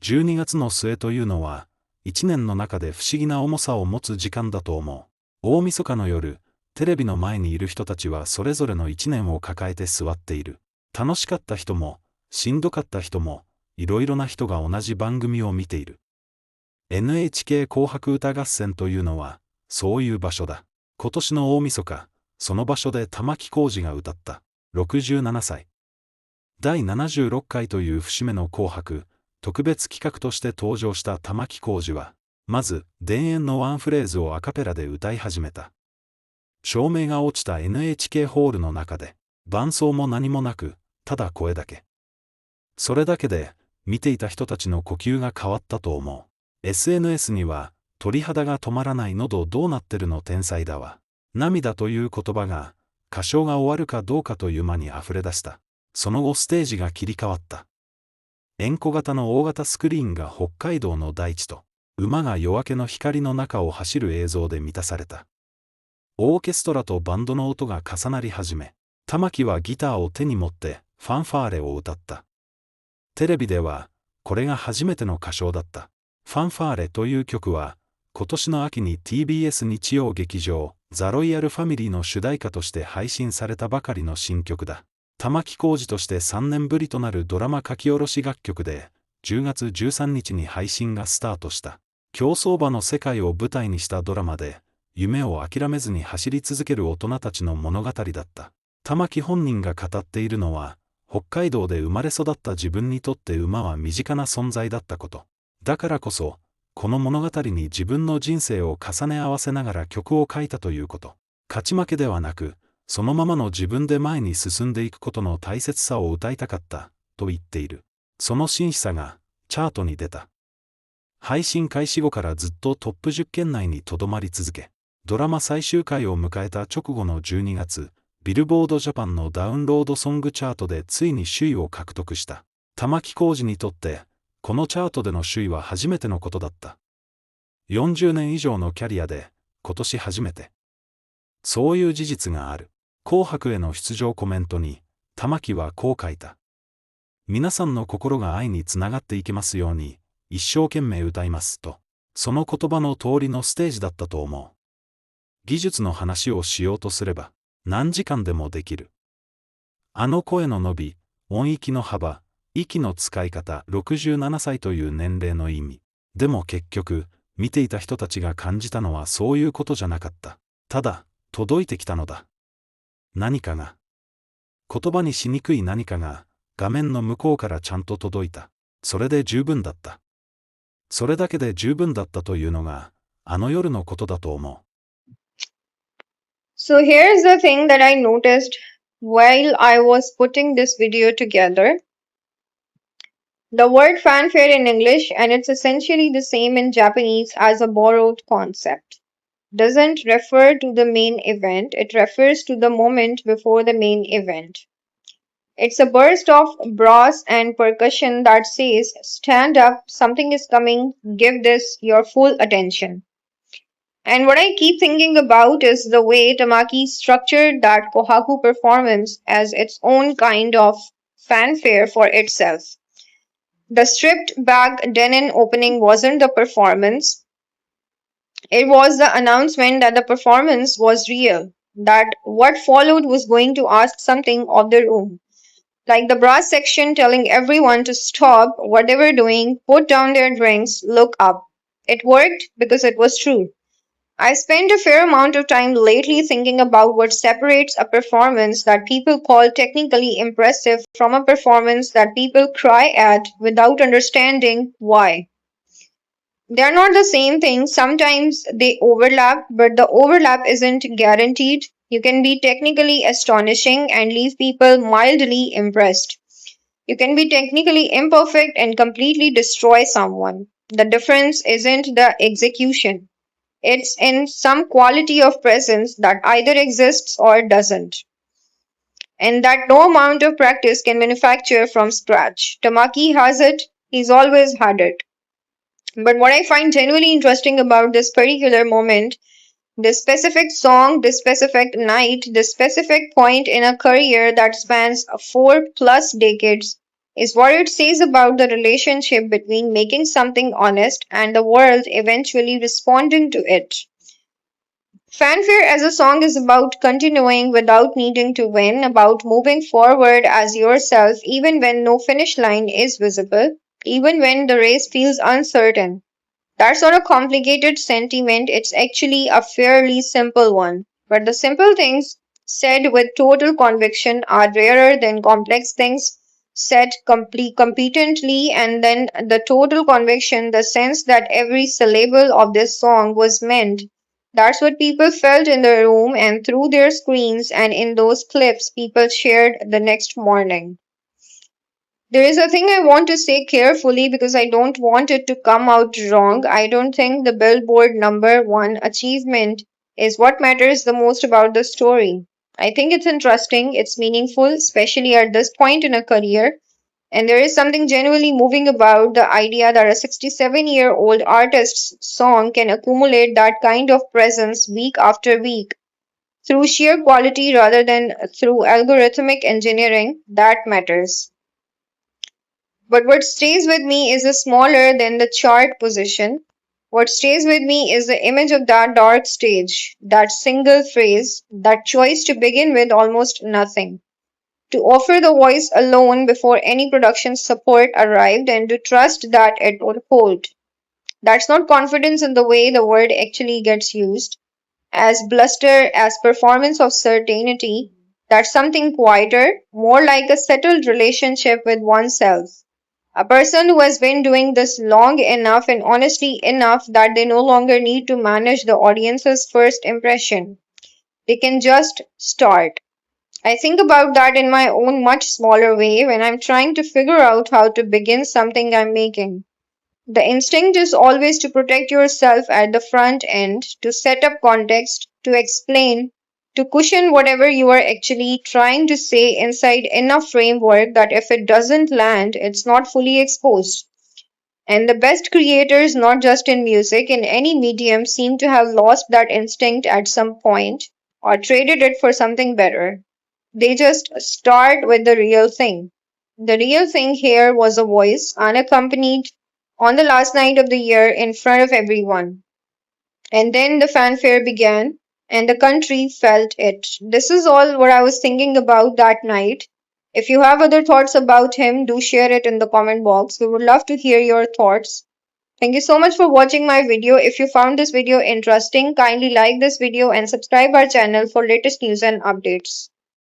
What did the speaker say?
12月の末というのは、1年の中で不思議な重さを持つ時間だと思う。大晦日の夜、テレビの前にいる人たちはそれぞれの1年を抱えて座っている。楽しかった人も、しんどかった人も、いろいろな人が同じ番組を見ている。NHK 紅白歌合戦というのは、そういう場所だ。今年の大晦日、その場所で玉置浩二が歌った。67歳。第76回という節目の紅白、特別企画として登場した玉置浩二は、まず、田園のワンフレーズをアカペラで歌い始めた。照明が落ちた NHK ホールの中で、伴奏も何もなく、ただ声だけ。それだけで、見ていた人たちの呼吸が変わったと思う。SNS には、鳥肌が止まらない喉どうなってるの天才だわ。涙という言葉が、歌唱が終わるかどうかという間に溢れ出した。その後ステージが切り替わった。円弧型の大型スクリーンが北海道の大地と、馬が夜明けの光の中を走る映像で満たされた。オーケストラとバンドの音が重なり始め、玉置はギターを手に持ってファンファーレを歌った。テレビでは、これが初めての歌唱だった。ファンファーレという曲は、今年の秋に TBS 日曜劇場、ザ・ロイヤルファミリーの主題歌として配信されたばかりの新曲だ。玉置浩二として3年ぶりとなるドラマ書き下ろし楽曲で、10月13日に配信がスタートした。競走馬の世界を舞台にしたドラマで、夢を諦めずに走り続ける大人たちの物語だった。玉置本人が語っているのは、北海道で生まれ育った自分にとって馬は身近な存在だったこと。だからこそ、この物語に自分の人生を重ね合わせながら曲を書いたということ。勝ち負けではなく、そのままの自分で前に進んでいくことの大切さを歌いたかった、と言っている。その真摯さが、チャートに出た。配信開始後からずっとトップ10圏内に留まり続け、ドラマ最終回を迎えた直後の12月、ビルボードジャパンのダウンロードソングチャートでついに首位を獲得した。玉置浩二にとって、このチャートでの首位は初めてのことだった。40年以上のキャリアで、今年初めて。そういう事実がある。紅白への出場コメントに、玉置はこう書いた。皆さんの心が愛につながっていけますように、一生懸命歌いますと。その言葉の通りのステージだったと思う。技術の話をしようとすれば、何時間でもできる。あの声の伸び、音域の幅、息の使い方、67歳という年齢の意味。でも結局、見ていた人たちが感じたのはそういうことじゃなかった。ただ、届いてきたのだ。何かが。言葉にしにくい何かが、画面の向こうからちゃんと届いた。それで十分だった。それだけで十分だったというのが、あの夜のことだと思う。So here's the thing that I noticed while I was putting this video together. The word fanfare in English, and it's essentially the same in Japanese as a borrowed concept, doesn't refer to the main event, it refers to the moment before the main event. It's a burst of brass and percussion that says, stand up, something is coming, give this your full attention. And what I keep thinking about is the way Tamaki structured that Kohaku performance as its own kind of fanfare for itself. The stripped back Denon opening wasn't the performance, it was the announcement that the performance was real, that what followed was going to ask something of the room. Like the brass section telling everyone to stop what they were doing, put down their drinks, look up. It worked because it was true. I spent a fair amount of time lately thinking about what separates a performance that people call technically impressive from a performance that people cry at without understanding why. They are not the same thing. Sometimes they overlap, but the overlap isn't guaranteed. You can be technically astonishing and leave people mildly impressed. You can be technically imperfect and completely destroy someone. The difference isn't the execution. It's in some quality of presence that either exists or doesn't, and that no amount of practice can manufacture from scratch. Tamaki has it, he's always had it. But what I find genuinely interesting about this particular moment, this specific song, this specific night, this specific point in a career that spans 4+ decades, is what it says about the relationship between making something honest and the world eventually responding to it. Fanfare as a song is about continuing without needing to win, about moving forward as yourself even when no finish line is visible, even when the race feels uncertain. That's not a complicated sentiment, it's actually a fairly simple one. But the simple things said with total conviction are rarer than complex things said competently, and then the total conviction, the sense that every syllable of this song was meant. That's what people felt in the room and through their screens and in those clips people shared the next morning. There is a thing I want to say carefully because I don't want it to come out wrong. I don't think the Billboard #1 achievement is what matters the most about the story. I think it's interesting, it's meaningful, especially at this point in a career, and there is something genuinely moving about the idea that a 67-year-old artist's song can accumulate that kind of presence week after week through sheer quality rather than through algorithmic engineering. That matters. But what stays with me is a smaller than the chart position. What stays with me is the image of that dark stage, that single phrase, that choice to begin with almost nothing, to offer the voice alone before any production support arrived, and to trust that it would hold. That's not confidence in the way the word actually gets used, as bluster, as performance of certainty. That's something quieter, more like a settled relationship with oneself. A person who has been doing this long enough and honestly enough that they no longer need to manage the audience's first impression. They can just start. I think about that in my own much smaller way when I'm trying to figure out how to begin something I'm making. The instinct is always to protect yourself at the front end, to set up context, to explain, to cushion whatever you are actually trying to say inside enough framework that if it doesn't land, it's not fully exposed. And the best creators, not just in music, in any medium, seem to have lost that instinct at some point or traded it for something better. They just start with the real thing. The real thing here was a voice, unaccompanied, on the last night of the year in front of everyone. And then the fanfare began, and the country felt it. This is all what I was thinking about that night. If you have other thoughts about him, do share it in the comment box. We would love to hear your thoughts. Thank you so much for watching my video. If you found this video interesting, kindly like this video and subscribe our channel for latest news and updates.